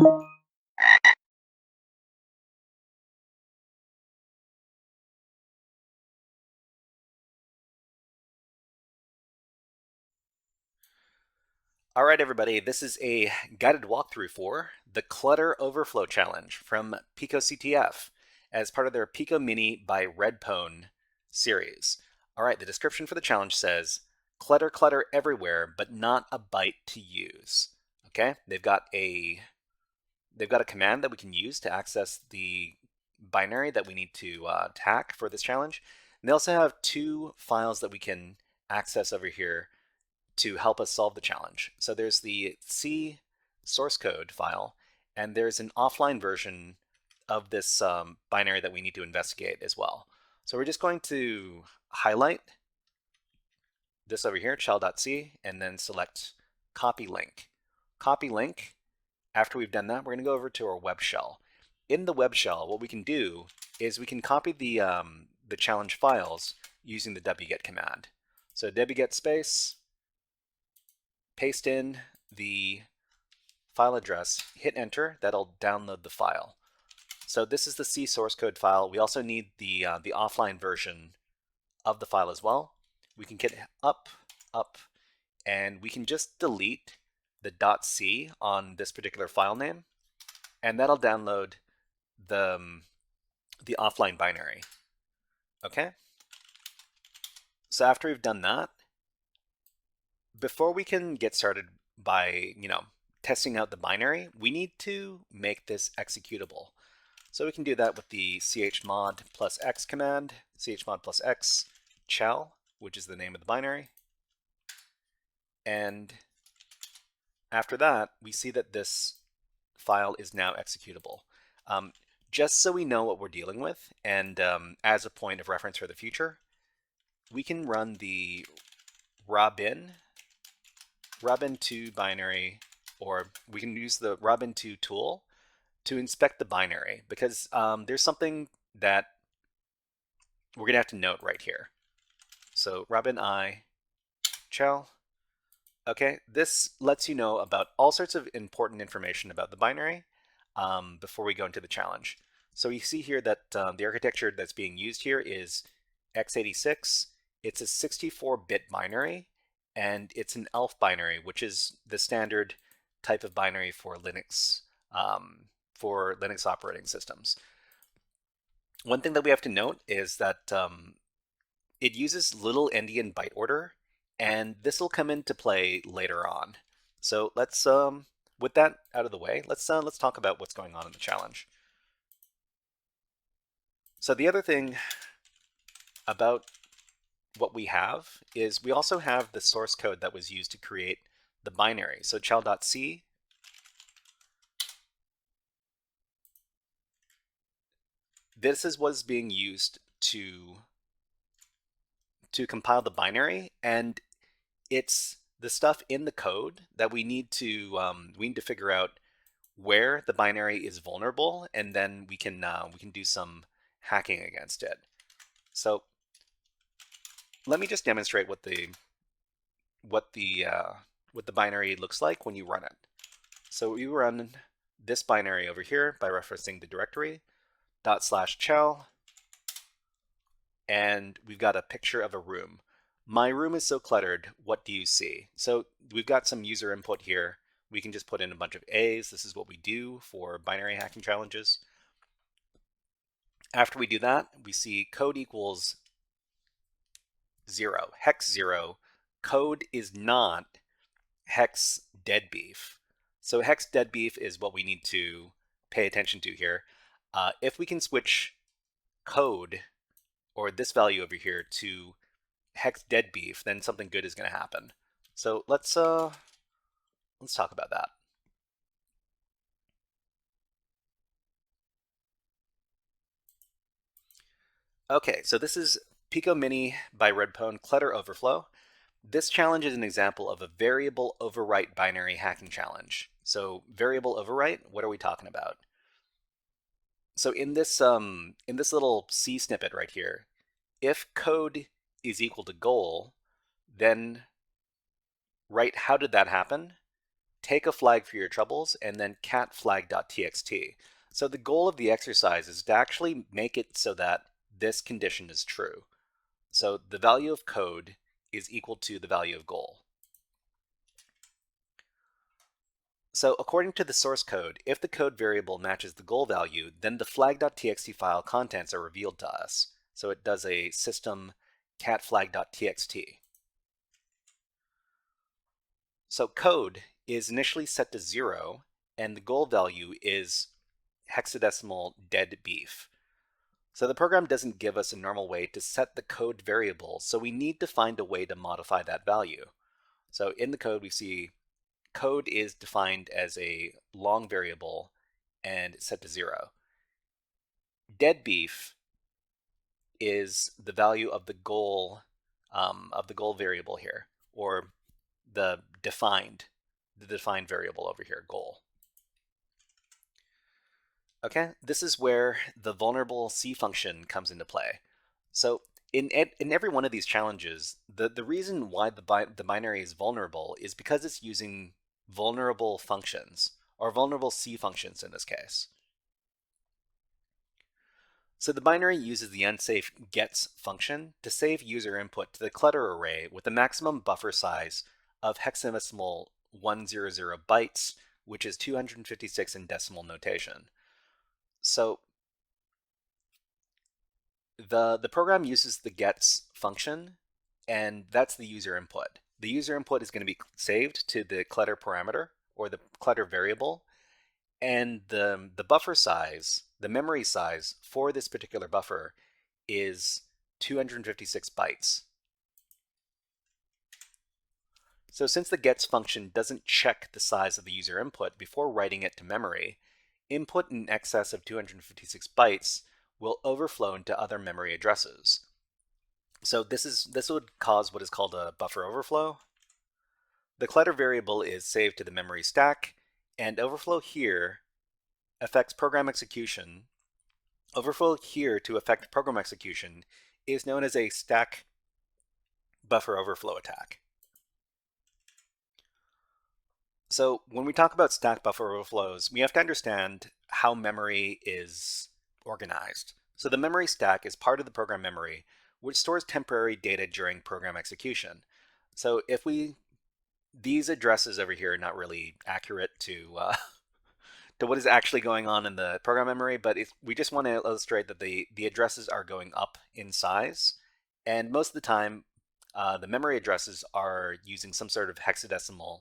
All right, everybody, this is a guided walkthrough for the Clutter Overflow Challenge from picoCTF as part of their Pico Mini by Redpwn series. All right, the description for the challenge says, clutter everywhere, but not a byte to use. Okay, they've got a command that we can use to access the binary that we need to hack for this challenge. And they also have two files that we can access over here to help us solve the challenge. So there's the C source code file, and there's an offline version of this binary that we need to investigate as well. So we're just going to highlight this over here, shell.c, and then select copy link. Copy link. After we've done that, we're going to go over to our web shell. In the web shell, what we can do is we can copy the challenge files using the wget command. So wget space, paste in the file address, hit enter, that'll download the file. So this is the C source code file. We also need the offline version of the file as well. We can get up, and we can just delete the .c on this particular file name, and that'll download the offline binary. Okay? So after we've done that, before we can get started by, testing out the binary, we need to make this executable. So we can do that with the chmod plus x command, chmod plus x shell, which is the name of the binary. And after that, we see that this file is now executable. Just so we know what we're dealing with, and as a point of reference for the future, we can run the robin2 binary, or we can use the robin2 tool to inspect the binary, because there's something that we're going to have to note right here. So robin I shell. Okay, this lets you know about all sorts of important information about the binary before we go into the challenge. So you see here that the architecture that's being used here is x86. It's a 64-bit binary, and it's an ELF binary, which is the standard type of binary for Linux operating systems. One thing that we have to note is that it uses little endian byte order, and this will come into play later on. So let's, with that out of the way, let's talk about what's going on in the challenge. So the other thing about what we have is we also have the source code that was used to create the binary. So shell.c, this is what's being used to compile the binary, and it's the stuff in the code that we need to figure out where the binary is vulnerable, and then we can do some hacking against it. So let me just demonstrate what the binary looks like when you run it. So we run this binary over here by referencing the directory /shell, and we've got a picture of a room. My room is so cluttered, what do you see? So we've got some user input here. We can just put in a bunch of A's. This is what we do for binary hacking challenges. After we do that, we see code equals 0, hex 0. Code is not hex deadbeef. So hex deadbeef is what we need to pay attention to here. If we can switch code, or this value over here, to hex deadbeef, then something good is going to happen. So let's talk about that. Okay, so this is Pico Mini by Redpwn Clutter Overflow. This challenge is an example of a variable overwrite binary hacking challenge. So variable overwrite, what are we talking about? So in this little C snippet right here, if code is equal to goal, then write how did that happen, take a flag for your troubles, and then cat flag.txt. So the goal of the exercise is to actually make it so that this condition is true. So the value of code is equal to the value of goal. So according to the source code, if the code variable matches the goal value, then the flag.txt file contents are revealed to us. So it does a system cat flag.txt. So code is initially set to 0, and the goal value is hexadecimal dead beef. So the program doesn't give us a normal way to set the code variable, so we need to find a way to modify that value. So in the code, we see code is defined as a long variable and set to 0. Dead beef is the value of the goal variable here, or the defined variable over here, goal. Okay, this is where the vulnerable C function comes into play. So in every one of these challenges, the reason why the binary is vulnerable is because it's using vulnerable functions, or vulnerable C functions in this case. So the binary uses the unsafe gets function to save user input to the clutter array with a maximum buffer size of hexadecimal 100 bytes, which is 256 in decimal notation. So the program uses the gets function, and that's the user input. The user input is going to be saved to the clutter parameter, or the clutter variable, and the buffer size, the memory size for this particular buffer is 256 bytes. So since the gets function doesn't check the size of the user input before writing it to memory, input in excess of 256 bytes will overflow into other memory addresses. So this would cause what is called a buffer overflow. The clutter variable is saved to the memory stack, and overflow here affects program execution. Overflow here to affect program execution is known as a stack buffer overflow attack. So when we talk about stack buffer overflows, we have to understand how memory is organized. So the memory stack is part of the program memory, which stores temporary data during program execution. So if these addresses over here are not really accurate to what is actually going on in the program memory, but we just want to illustrate that the addresses are going up in size, and most of the time the memory addresses are using some sort of hexadecimal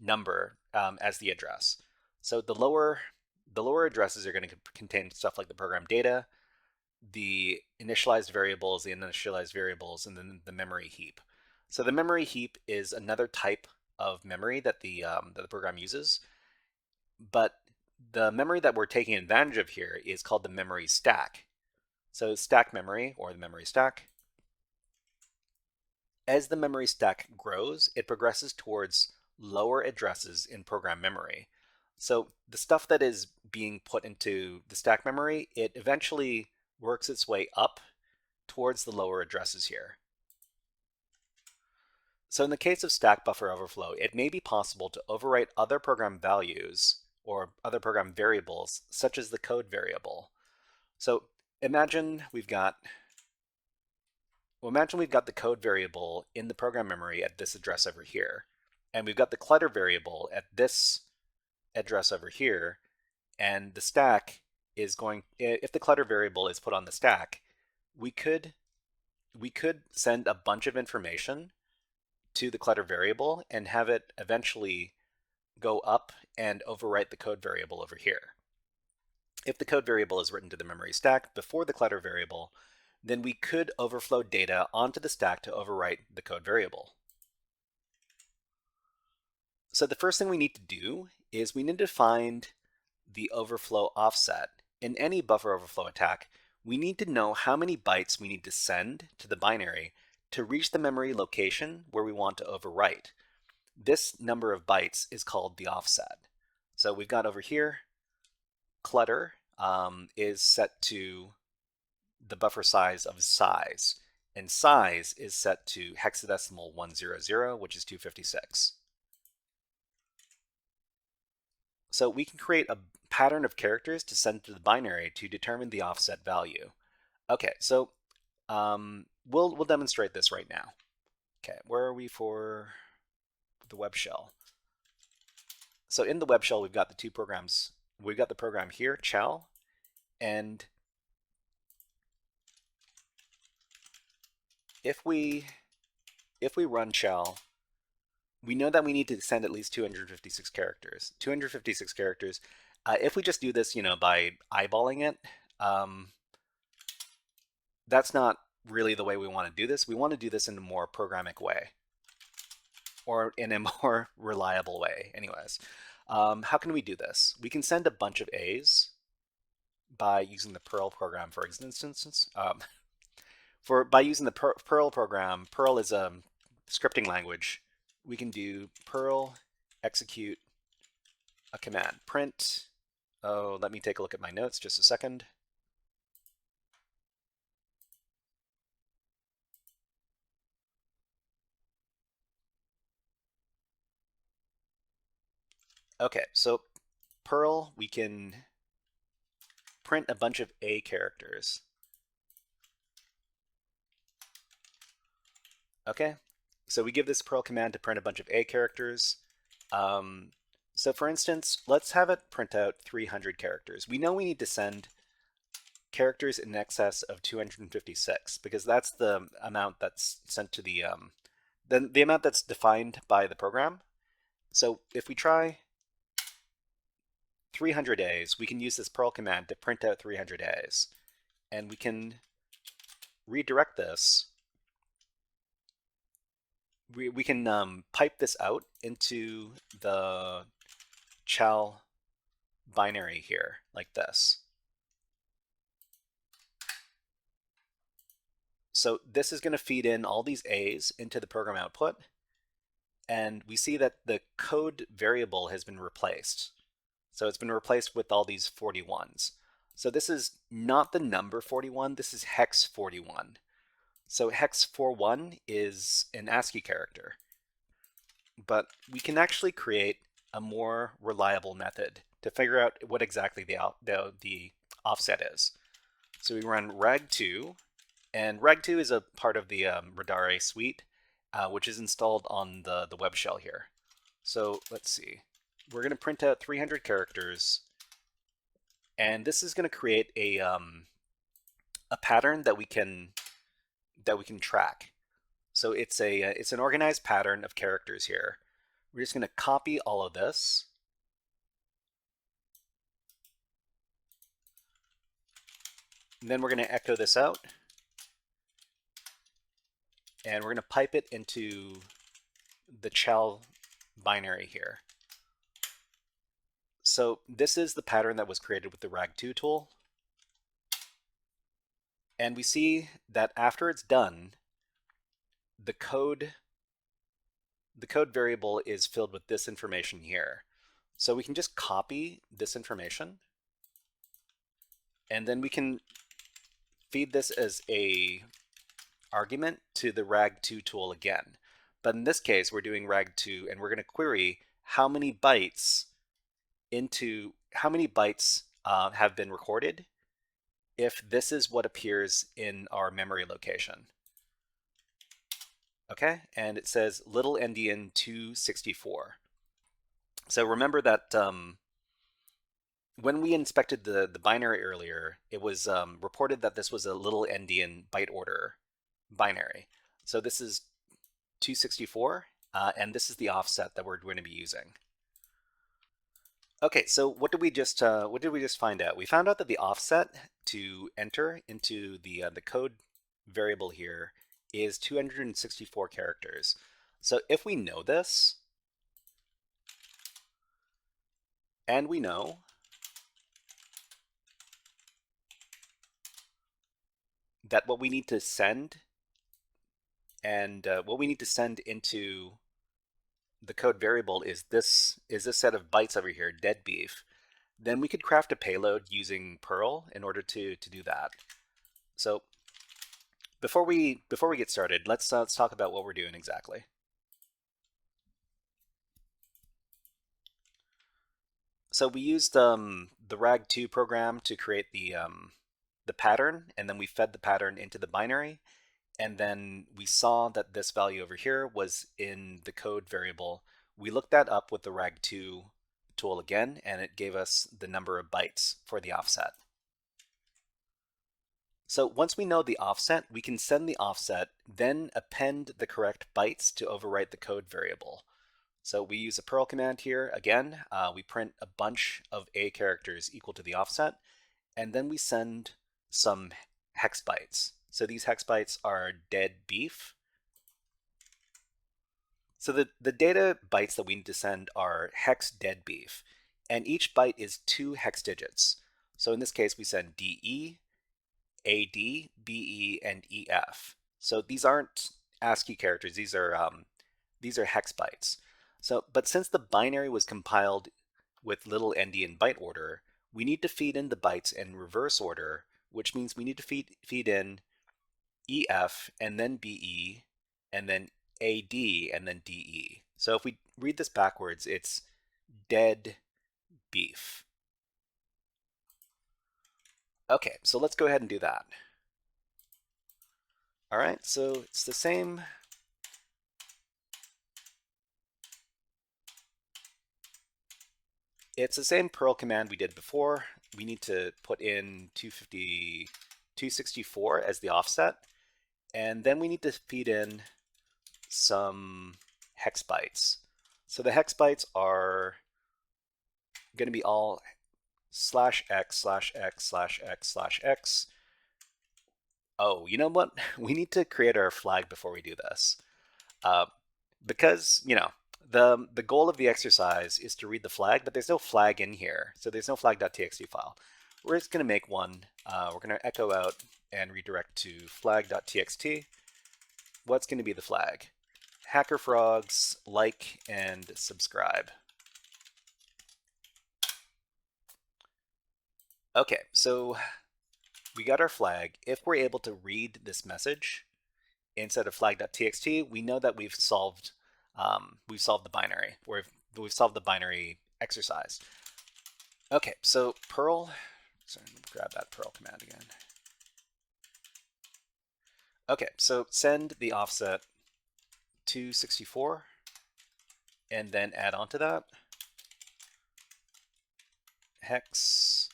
number as the address. So the lower addresses are going to contain stuff like the program data, the initialized variables, and then the memory heap. So the memory heap is another type of memory that the program uses, but the memory that we're taking advantage of here is called the memory stack. So stack memory, or the memory stack. As the memory stack grows, it progresses towards lower addresses in program memory. So the stuff that is being put into the stack memory, it eventually works its way up towards the lower addresses here. So in the case of stack buffer overflow, it may be possible to overwrite other program values or other program variables, such as the code variable. So imagine we've got the code variable in the program memory at this address over here, and we've got the clutter variable at this address over here, and the stack is going, if the clutter variable is put on the stack, we could send a bunch of information to the clutter variable and have it eventually go up and overwrite the code variable over here. If the code variable is written to the memory stack before the clutter variable, then we could overflow data onto the stack to overwrite the code variable. So the first thing we need to do is we need to find the overflow offset. In any buffer overflow attack, we need to know how many bytes we need to send to the binary to reach the memory location where we want to overwrite. This number of bytes is called the offset. So we've got over here, clutter is set to the buffer size of size, and size is set to hexadecimal 100, which is 256. So we can create a pattern of characters to send to the binary to determine the offset value. Okay, so we'll demonstrate this right now. Okay, where are we for the web shell? So in the web shell, we've got the two programs. We've got the program here, shell, and if we run shell, we know that we need to send at least 256 characters. 256 characters. If we just do this, by eyeballing it, that's not really the way we want to do this. We want to do this in a more programmatic way, or in a more reliable way. Anyways, how can we do this? We can send a bunch of A's by using the Perl program, for instance. By using the Perl program, Perl is a scripting language. We can do Perl execute a command, print. Oh, let me take a look at my notes just a second. Okay, so Perl, we can print a bunch of A characters. Okay, so we give this Perl command to print a bunch of A characters. So for instance, let's have it print out 300 characters. We know we need to send characters in excess of 256 because that's the amount that's sent to the amount that's defined by the program. So if we try 300 A's, we can use this Perl command to print out 300 A's, and we can redirect this. We can pipe this out into the chal binary here, like this. So this is going to feed in all these A's into the program output, and we see that the code variable has been replaced. So it's been replaced with all these 41s. So this is not the number 41, this is hex 41. So hex 41 is an ASCII character. But we can actually create a more reliable method to figure out what exactly the offset is. So we run rag2, and rag2 is a part of the Radare suite, which is installed on the web shell here. So let's see. We're going to print out 300 characters, and this is going to create a pattern that we can track. So it's an organized pattern of characters here. We're just going to copy all of this. And then we're going to echo this out. And we're going to pipe it into the chal binary here. So this is the pattern that was created with the rag2 tool. And we see that after it's done, the code variable is filled with this information here. So we can just copy this information, and then we can feed this as a argument to the rag2 tool again. But in this case, we're doing rag2, and we're going to query how many bytes have been recorded if this is what appears in our memory location. Okay, and it says little endian 264. So remember that when we inspected the binary earlier, it was reported that this was a little endian byte order binary. So this is 264, and this is the offset that we're going to be using. Okay, so what did we just find out? We found out that the offset to enter into the code variable here is 264 characters. So if we know this, and we know that what we need to send into the code variable is this set of bytes over here, dead beef, then we could craft a payload using Perl in order to do that. So before we get started, let's talk about what we're doing exactly. So we used the rag2 program to create the pattern, and then we fed the pattern into the binary, and then we saw that this value over here was in the code variable. We looked that up with the rag2 tool again, and it gave us the number of bytes for the offset. So once we know the offset, we can send the offset, then append the correct bytes to overwrite the code variable. So we use a Perl command here. Again, we print a bunch of A characters equal to the offset, and then we send some hex bytes. So these hex bytes are dead beef. So the data bytes that we need to send are hex dead beef, and each byte is 2 hex digits. So in this case, we send DE, AD, BE, and EF. So these aren't ASCII characters; these are hex bytes. So, but since the binary was compiled with little endian byte order, we need to feed in the bytes in reverse order, which means we need to feed in EF and then BE and then AD and then DE. So if we read this backwards, it's dead beef. Okay, so let's go ahead and do that. All right, so it's the same. It's the same Perl command we did before. We need to put in 264 as the offset, and then we need to feed in some hex bytes. So the hex bytes are going to be all /x/x/x/x/x. Oh, you know what? We need to create our flag before we do this. Because, the goal of the exercise is to read the flag, but there's no flag in here. So there's no flag.txt file. We're just going to make one. We're going to echo out and redirect to flag.txt. What's going to be the flag? HackerFrogs, like and subscribe. Okay, so we got our flag. If we're able to read this message instead of flag.txt, we know that we've solved the binary. We've solved the binary exercise. Okay, so Perl. Sorry, let me grab that Perl command again. Okay, so send the offset 264, and then add on to that hex.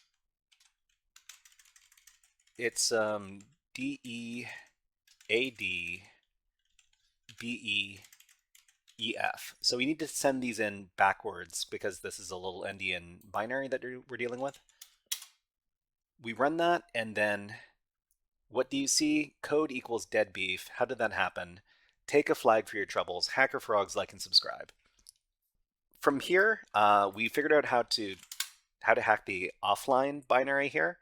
It's DE, AD, BE, EF. So we need to send these in backwards because this is a little endian binary that we're dealing with. We run that, and then what do you see? Code equals dead beef. How did that happen? Take a flag for your troubles. HackerFrogs, like and subscribe. From here, we figured out how to hack the offline binary here.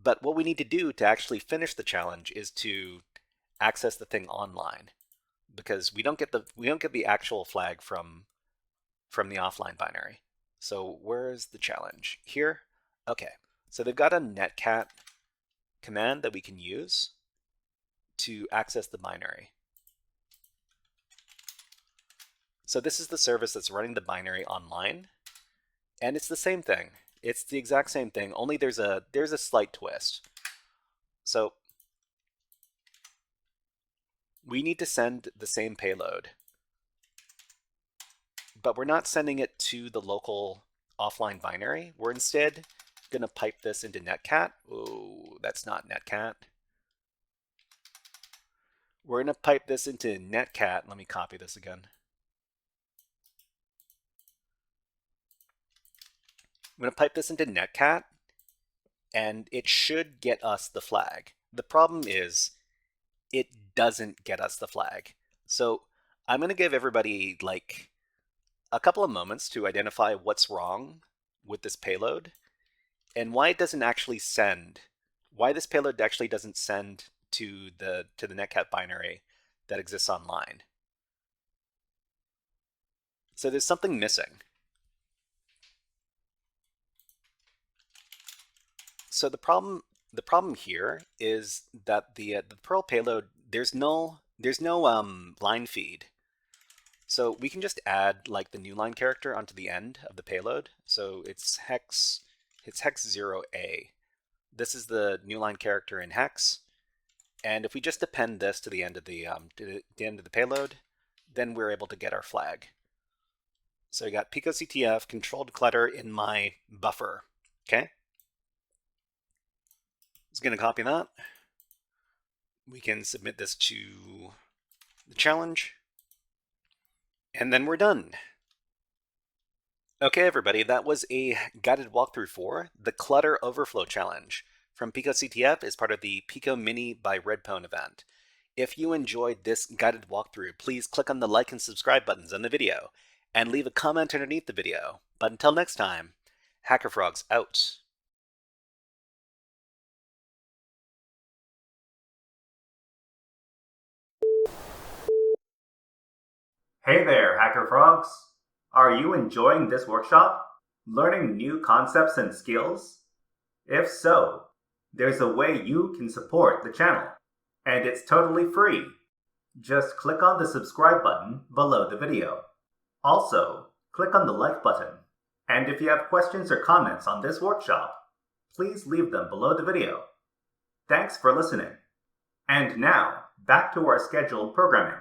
But what we need to do to actually finish the challenge is to access the thing online, because we don't get the actual flag from the offline binary. So where's the challenge? Here? Okay. So they've got a netcat command that we can use to access the binary. So this is the service that's running the binary online, and it's the same thing. It's the exact same thing, only there's a slight twist. So we need to send the same payload, but we're not sending it to the local offline binary. We're instead going to pipe this into netcat. Oh, that's not netcat. We're going to pipe this into netcat. Let me copy this again. I'm going to pipe this into netcat, and it should get us the flag. The problem is it doesn't get us the flag. So I'm going to give everybody like a couple of moments to identify what's wrong with this payload and why it doesn't actually send, why this payload actually doesn't send to the netcat binary that exists online. So there's something missing. So the problem here is that the Perl payload, there's no line feed. So we can just add like the new line character onto the end of the payload. So it's hex 0A. This is the new line character in hex. And if we just append this to the end of the payload, then we're able to get our flag. So I got picoCTF controlled clutter in my buffer. Okay. Just going to copy that. We can submit this to the challenge. And then we're done. Okay, everybody, that was a guided walkthrough for the Clutter Overflow Challenge from picoCTF as part of the Pico Mini by Redpwn event. If you enjoyed this guided walkthrough, please click on the like and subscribe buttons on the video and leave a comment underneath the video. But until next time, HackerFrogs out. Hey there, HackerFrogs! Are you enjoying this workshop? Learning new concepts and skills? If so, there's a way you can support the channel, and it's totally free. Just click on the subscribe button below the video. Also, click on the like button. And if you have questions or comments on this workshop, please leave them below the video. Thanks for listening. And now, back to our scheduled programming.